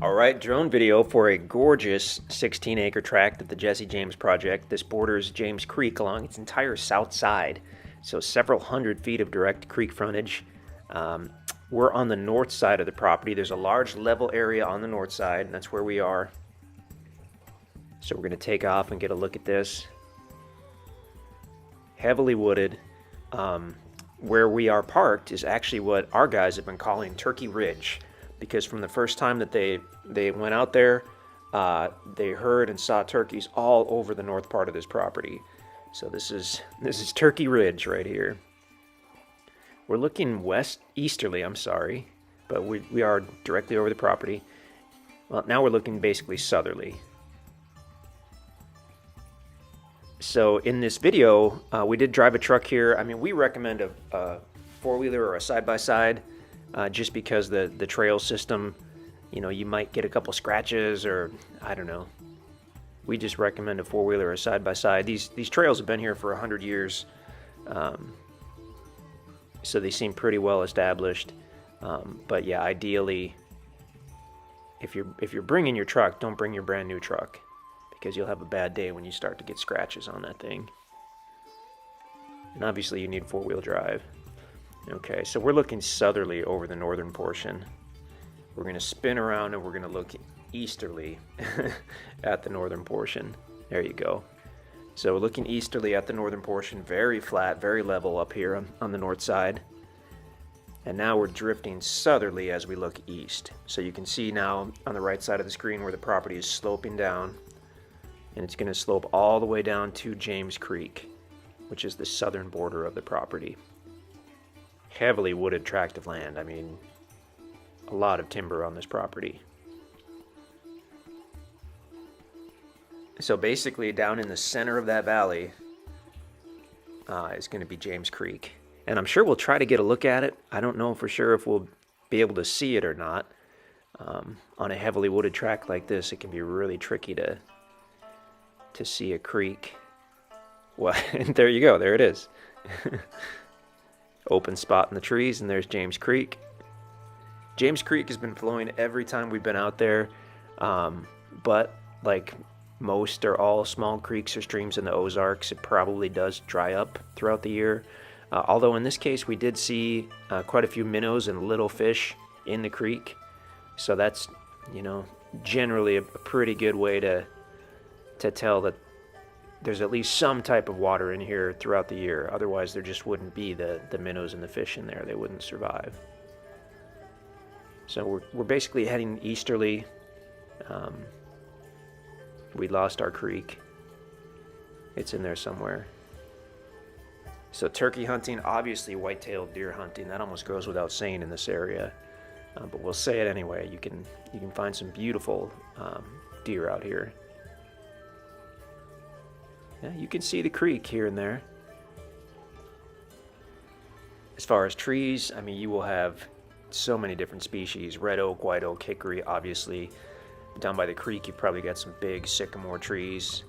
All right, drone video for a gorgeous 16-acre tract of the Jesse James project. This borders James Creek along its entire south side, so several hundred feet of direct creek frontage. We're on the north side of the property. There's a large level area on the north side, and that's where we are. So we're going to take off and get a look at this. Heavily wooded. Where we are parked is actually what our guys have been calling Turkey Ridge, because from the first time that they went out there, they heard and saw turkeys all over the north part of this property. So this is Turkey Ridge right here. We're looking easterly, but we are directly over the property. Well, now we're looking basically southerly. So in this video, we did drive a truck here. I mean, we recommend a four-wheeler or a side-by-side, just because the trail system, you know, you might get a couple scratches or I don't know. We just recommend a four-wheeler or a side-by-side. These trails have been here for 100 years, so they seem pretty well established. But yeah, ideally, if you're bringing your truck, don't bring your brand new truck, because you'll have a bad day when you start to get scratches on that thing. And obviously you need four-wheel drive. Okay, so we're looking southerly over the northern portion. We're going to spin around and we're going to look easterly at the northern portion. There you go. So we're looking easterly at the northern portion, very flat, very level up here on the north side. And now we're drifting southerly as we look east. So you can see now on the right side of the screen where the property is sloping down. And it's going to slope all the way down to James Creek, which is the southern border of the property. Heavily wooded tract of land. I mean, a lot of timber on this property. So basically down in the center of that valley is going to be James Creek. And I'm sure we'll try to get a look at it. I don't know for sure if we'll be able to see it or not. On a heavily wooded tract like this, it can be really tricky to see a creek. Well, there you go, there it is. Open spot in the trees, and there's James Creek. James Creek has been flowing every time we've been out there, but like most or all small creeks or streams in the Ozarks, it probably does dry up throughout the year. Although in this case we did see quite a few minnows and little fish in the creek, so that's, you know, generally a pretty good way to tell that there's at least some type of water in here throughout the year. Otherwise there just wouldn't be the minnows and the fish in there. They wouldn't survive. So we're basically heading easterly. We lost our creek. It's in there somewhere. So turkey hunting, obviously white-tailed deer hunting, that almost goes without saying in this area. But we'll say it anyway. You can find some beautiful deer out here. Yeah, you can see the creek here and there. As far as trees, I mean, you will have so many different species. Red oak, white oak, hickory, obviously. Down by the creek, you've probably got some big sycamore trees.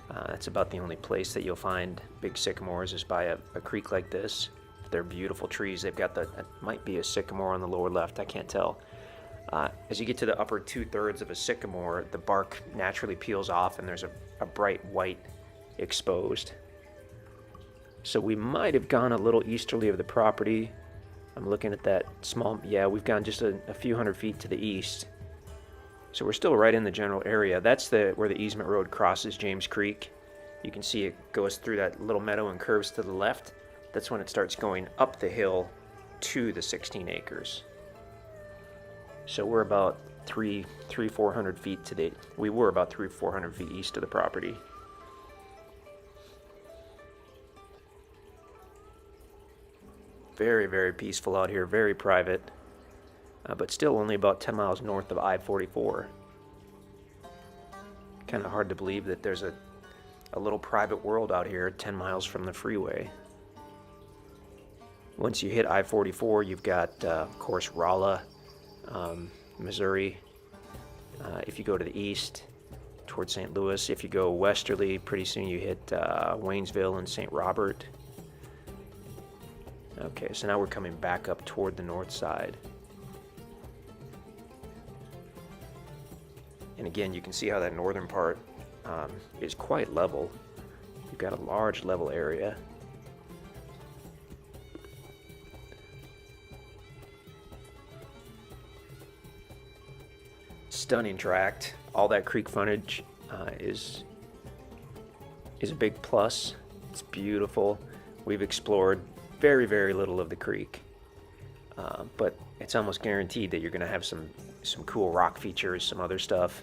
That's about the only place that you'll find big sycamores is by a creek like this. They're beautiful trees. They've got that might be a sycamore on the lower left, I can't tell. As you get to the upper 2/3 of a sycamore, the bark naturally peels off and there's a bright white exposed. So we might have gone a little easterly of the property. I'm looking at that small, yeah, we've gone just a few hundred feet to the east. So we're still right in the general area. That's where the easement road crosses James Creek. You can see it goes through that little meadow and curves to the left. That's when it starts going up the hill to the 16 acres. So we're about 400 feet we were about 400 feet east of the property. Very, very peaceful out here, very private, but still only about 10 miles north of I-44. Kind of hard to believe that there's a little private world out here 10 miles from the freeway. Once you hit I-44, you've got, of course, Rolla, Missouri. If you go to the east, towards St. Louis. If you go westerly, pretty soon you hit Waynesville and St. Robert. Okay, so now we're coming back up toward the north side. And again, you can see how that northern part is quite level. You've got a large level area. Stunning tract. All that creek frontage is a big plus. It's beautiful. We've explored very, very little of the creek, but it's almost guaranteed that you're going to have some cool rock features, some other stuff.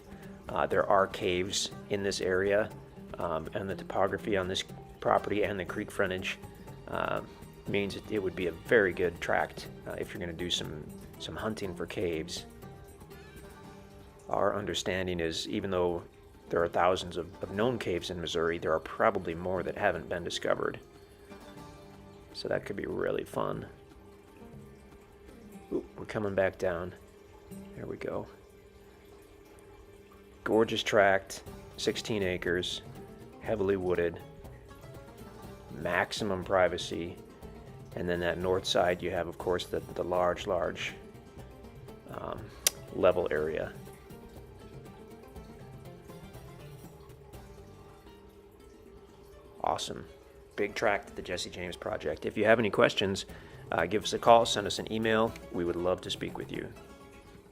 There are caves in this area, and the topography on this property and the creek frontage means it would be a very good tract if you're going to do some hunting for caves. Our understanding is, even though there are thousands of known caves in Missouri, there are probably more that haven't been discovered. So that could be really fun. Ooh, we're coming back down. There we go. Gorgeous tract, 16 acres, heavily wooded, maximum privacy. And then that north side, you have, of course, the large level area. Awesome. Big tract at the Jesse James Project. If you have any questions, give us a call, send us an email. We would love to speak with you.